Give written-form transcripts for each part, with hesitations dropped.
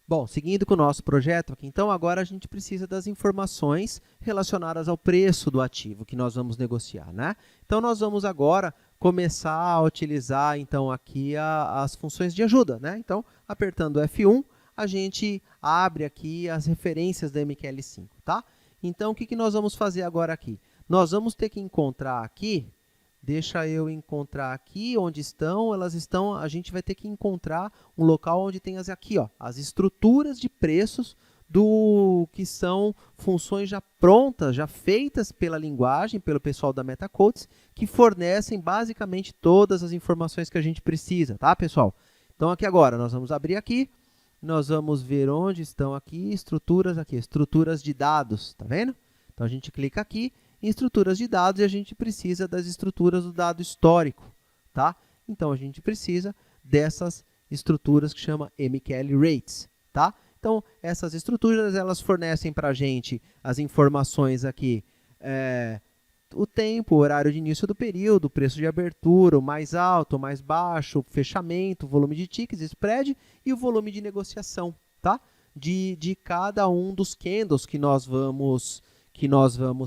Bom, seguindo com o nosso projeto aqui, então, agora a gente precisa das informações relacionadas ao preço do ativo que nós vamos negociar, né? Então, nós vamos agora começar a utilizar, então, aqui as funções de ajuda, né? Então, apertando F1, a gente abre aqui as referências da MQL5, tá? Então, o que nós vamos fazer agora aqui? Nós vamos ter que encontrar aqui, deixa eu encontrar aqui onde estão, elas estão, a gente vai ter que encontrar um local onde tem aqui, ó, as estruturas de preços do que são funções já prontas, já feitas pela linguagem, pelo pessoal da MetaCodes, que fornecem basicamente todas as informações que a gente precisa, tá, pessoal? Então, aqui agora, nós vamos abrir aqui, nós vamos ver onde estão aqui, estruturas de dados, tá vendo? Então, a gente clica aqui, em estruturas de dados, e a gente precisa das estruturas do dado histórico, tá? Então, a gente precisa dessas estruturas que chama MQL Rates, tá? Então, essas estruturas, elas fornecem para a gente as informações aqui, o tempo, o horário de início do período, o preço de abertura, o mais alto, o mais baixo, o fechamento, o volume de tickets, spread e o volume de negociação, tá? De cada um dos candles que nós vamos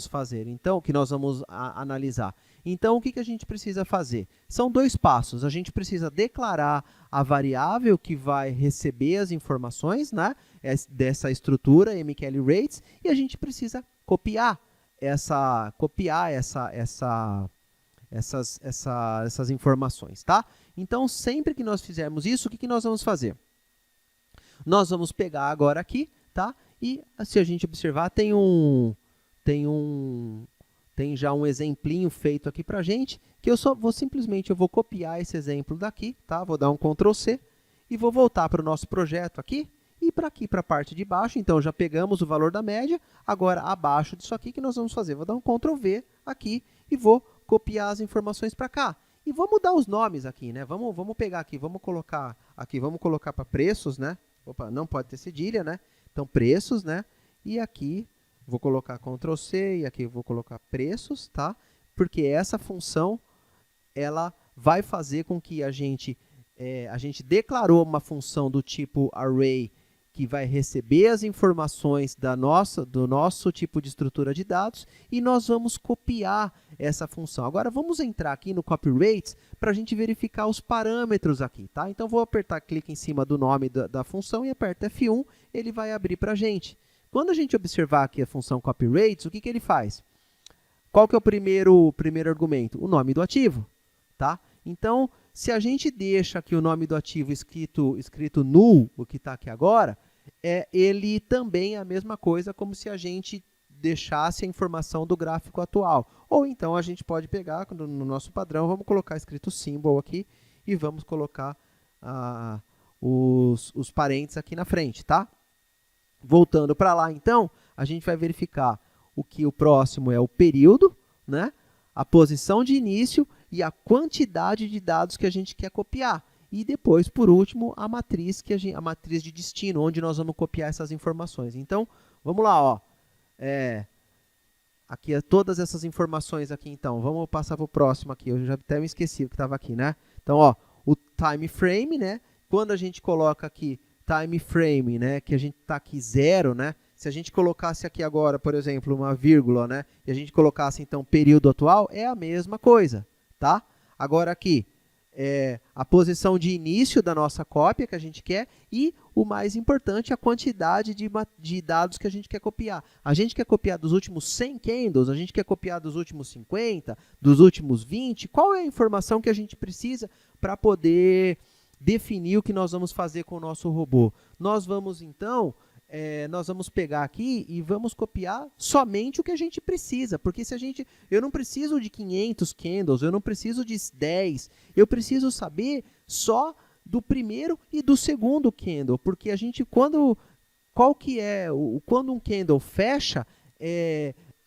fazer, então, que nós vamos analisar. Então, o que a gente precisa fazer? São dois passos. A gente precisa declarar a variável que vai receber as informações, né, dessa estrutura MQL Rates, e a gente precisa copiar essas informações, tá? Então, sempre que nós fizermos isso, o que nós vamos fazer? Nós vamos pegar agora aqui, tá? E se a gente observar, tem já um exemplinho feito aqui para a gente, que eu vou copiar esse exemplo daqui, tá? Vou dar um Ctrl C e vou voltar para o nosso projeto aqui e para aqui, para a parte de baixo. Então, já pegamos o valor da média, agora abaixo disso aqui, que nós vamos fazer? Vou dar um Ctrl V aqui e vou copiar as informações para cá. E vou mudar os nomes aqui, né? Vamos pegar aqui, vamos colocar para preços, né? Opa, não pode ter cedilha, né? Então, preços, né? E aqui vou colocar Ctrl C e aqui vou colocar preços, tá? Porque essa função, ela vai fazer com que a gente declarou uma função do tipo array que vai receber as informações do nosso tipo de estrutura de dados e nós vamos copiar essa função. Agora, vamos entrar aqui no Copy Rates para a gente verificar os parâmetros aqui, tá? Então, vou apertar clique em cima do nome da função e aperto F1, ele vai abrir para a gente. Quando a gente observar aqui a função CopyRates, o que ele faz? Qual que é o primeiro argumento? O nome do ativo, tá? Então, se a gente deixa aqui o nome do ativo escrito null, o que está aqui agora, ele também é a mesma coisa como se a gente deixasse a informação do gráfico atual. Ou então, a gente pode pegar, no nosso padrão, vamos colocar escrito symbol aqui e vamos colocar os parênteses aqui na frente, tá? Voltando para lá, então, a gente vai verificar o próximo é o período, né? A posição de início e a quantidade de dados que a gente quer copiar. E depois, por último, a matriz de destino, onde nós vamos copiar essas informações. Então, vamos lá, ó. Aqui todas essas informações aqui, então. Vamos passar para o próximo aqui. Eu já até me esqueci o que estava aqui, né? Então, ó, o time frame, né? Quando a gente coloca aqui time frame, né, que a gente está aqui 0, né? Se a gente colocasse aqui agora, por exemplo, uma vírgula, né, e a gente colocasse, então, período atual, é a mesma coisa, tá? Agora aqui, a posição de início da nossa cópia que a gente quer e, o mais importante, a quantidade de dados que a gente quer copiar. A gente quer copiar dos últimos 100 candles, a gente quer copiar dos últimos 50, dos últimos 20. Qual é a informação que a gente precisa para poder definir o que nós vamos fazer com o nosso robô? Nós vamos, então, nós vamos pegar aqui e vamos copiar somente o que a gente precisa, porque eu não preciso de 500 candles, eu não preciso de 10, eu preciso saber só do primeiro e do segundo candle, porque quando um candle fecha,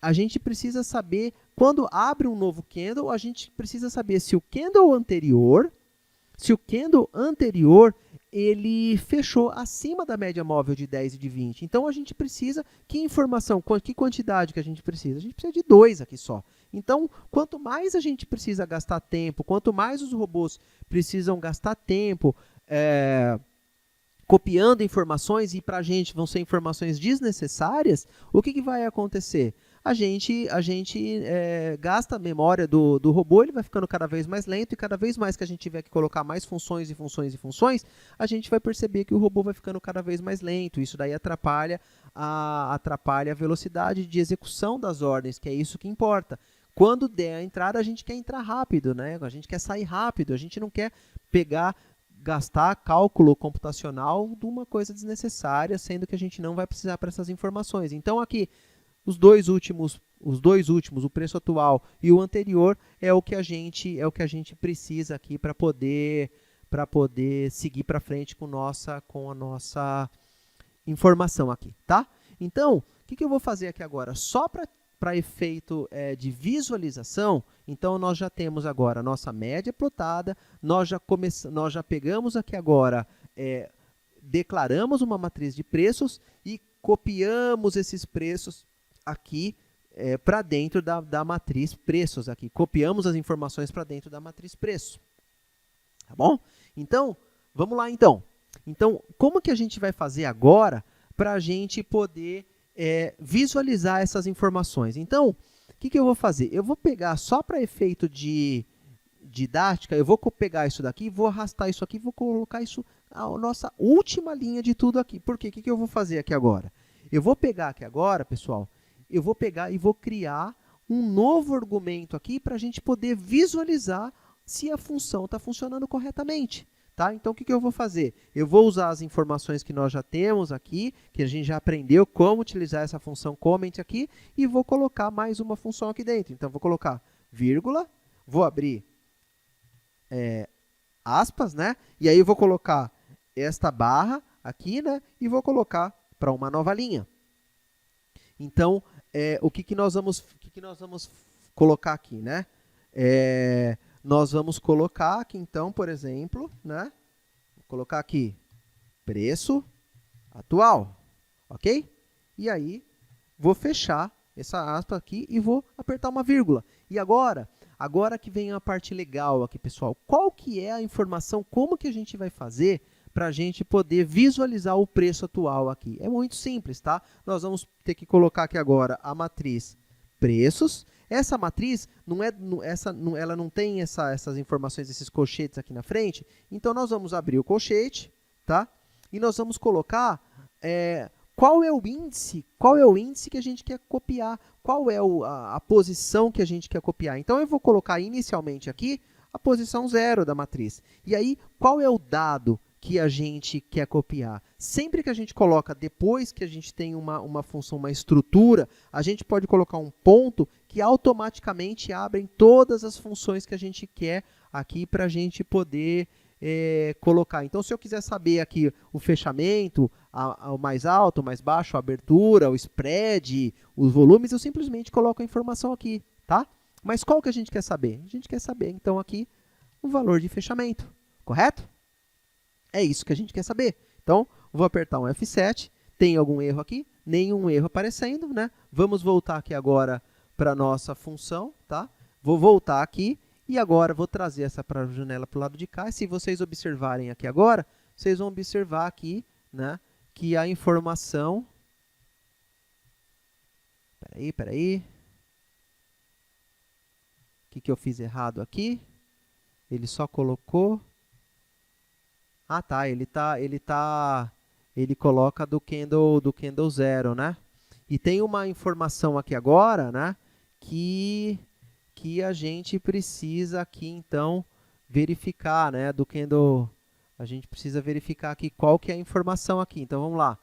a gente precisa saber, quando abre um novo candle, a gente precisa saber se o candle anterior ele fechou acima da média móvel de 10 e de 20. Então, a gente precisa, que quantidade que a gente precisa? A gente precisa de 2 aqui só. Então, quanto mais a gente precisa gastar tempo, quanto mais os robôs precisam gastar tempo copiando informações e para a gente vão ser informações desnecessárias, o que vai acontecer? A gente gasta a memória do robô, ele vai ficando cada vez mais lento e cada vez mais que a gente tiver que colocar mais funções e funções e funções, a gente vai perceber que o robô vai ficando cada vez mais lento. Isso daí atrapalha a velocidade de execução das ordens, que é isso que importa. Quando der a entrada, a gente quer entrar rápido, né? A gente quer sair rápido, a gente não quer gastar cálculo computacional de uma coisa desnecessária, sendo que a gente não vai precisar para essas informações. Então, aqui, os dois últimos, o preço atual e o anterior, é o que a gente precisa aqui para poder seguir para frente com a nossa informação aqui, tá? Então, o que eu vou fazer aqui agora? Só para efeito de visualização, então nós já temos agora a nossa média plotada, nós já pegamos aqui agora, declaramos uma matriz de preços e copiamos esses preços aqui para dentro da matriz preços. Aqui. Copiamos as informações para dentro da matriz preço. Tá bom? Então, vamos lá então. Então, como que a gente vai fazer agora para a gente poder visualizar essas informações? Então, o que eu vou fazer? Eu vou pegar só para efeito de didática, eu vou pegar isso daqui, vou arrastar isso aqui, vou colocar isso a nossa última linha de tudo aqui. Por quê? O que eu vou fazer aqui agora? Eu vou pegar aqui agora, pessoal, eu vou pegar e vou criar um novo argumento aqui para a gente poder visualizar se a função está funcionando corretamente. Tá? Então, o que eu vou fazer? Eu vou usar as informações que nós já temos aqui, que a gente já aprendeu como utilizar essa função comment aqui, e vou colocar mais uma função aqui dentro. Então, vou colocar vírgula, vou abrir aspas, né? E aí eu vou colocar esta barra aqui, né? E vou colocar para uma nova linha. Então, o que nós vamos colocar aqui, né? Nós vamos colocar aqui, então, por exemplo, né? Vou colocar aqui preço atual, ok? E aí, vou fechar essa aspa aqui e vou apertar uma vírgula. E agora que vem a parte legal aqui, pessoal. Qual que é a informação, como que a gente vai fazer para a gente poder visualizar o preço atual aqui? É muito simples, tá? Nós vamos ter que colocar aqui agora a matriz preços. Essa matriz, ela não tem essas informações, esses colchetes aqui na frente. Então, nós vamos abrir o colchete, tá? E nós vamos colocar qual é o índice que a gente quer copiar, qual é a posição que a gente quer copiar. Então, eu vou colocar inicialmente aqui a posição 0 da matriz. E aí, qual é o dado que a gente quer copiar? Sempre que a gente coloca, depois que a gente tem uma função, uma estrutura, a gente pode colocar um ponto que automaticamente abrem todas as funções que a gente quer aqui para a gente poder colocar. Então, se eu quiser saber aqui o fechamento, o mais alto, o mais baixo, a abertura, o spread, os volumes, eu simplesmente coloco a informação aqui, tá? Mas qual que a gente quer saber? A gente quer saber, então, aqui, o valor de fechamento, correto? É isso que a gente quer saber. Então, vou apertar um F7. Tem algum erro aqui? Nenhum erro aparecendo, né? Vamos voltar aqui agora para a nossa função, tá? Vou voltar aqui e agora vou trazer essa para a janela para o lado de cá. E se vocês observarem aqui agora, vocês vão observar aqui, né, que a informação... Peraí. O que eu fiz errado aqui? Ele só colocou... Ah, tá, ele coloca do candle 0, né? E tem uma informação aqui agora, né, que a gente precisa aqui, então, verificar, né, do candle, a gente precisa verificar aqui qual que é a informação aqui. Então, vamos lá.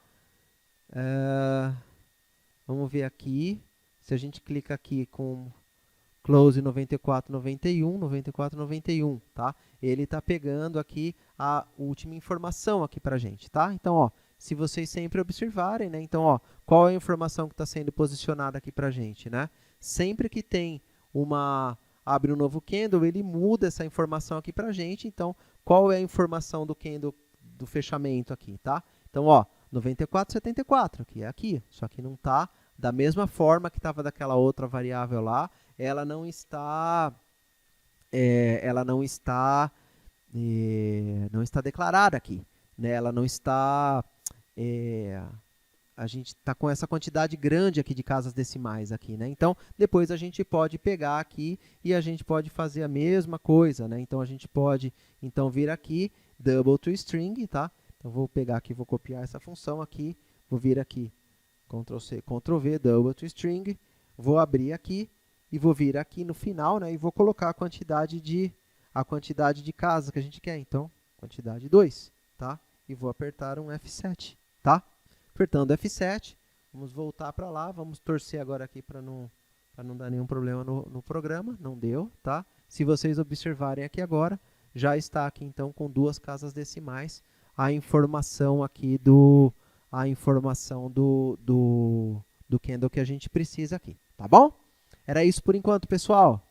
Vamos ver aqui, se a gente clica aqui com close 9491, tá? Ele está pegando aqui a última informação aqui para a gente, tá? Então, ó, se vocês sempre observarem, né? Então, ó, qual é a informação que está sendo posicionada aqui para a gente, né? Sempre que tem abre um novo candle, ele muda essa informação aqui para a gente. Então, qual é a informação do candle do fechamento aqui, tá? Então, ó, 94,74, que é aqui, só que não está da mesma forma que estava daquela outra variável lá, ela não está declarada aqui. né? Ela não está... a gente está com essa quantidade grande aqui de casas decimais aqui, né? Então, depois a gente pode pegar aqui e a gente pode fazer a mesma coisa, né? Então, a gente pode, então, vir aqui, double toString, tá? Então, vou pegar aqui, vou copiar essa função aqui, vou vir aqui, Ctrl+C, Ctrl+V, double toString, vou abrir aqui e vou vir aqui no final, né? E vou colocar a quantidade de casas que a gente quer. Então, quantidade 2, tá? E vou apertar um F7, tá? Apertando F7, vamos voltar para lá, vamos torcer agora aqui para não dar nenhum problema no programa, não deu, tá? Se vocês observarem aqui agora, já está aqui então com 2 casas decimais a informação aqui do candle que a gente precisa aqui, tá bom? Era isso por enquanto, pessoal.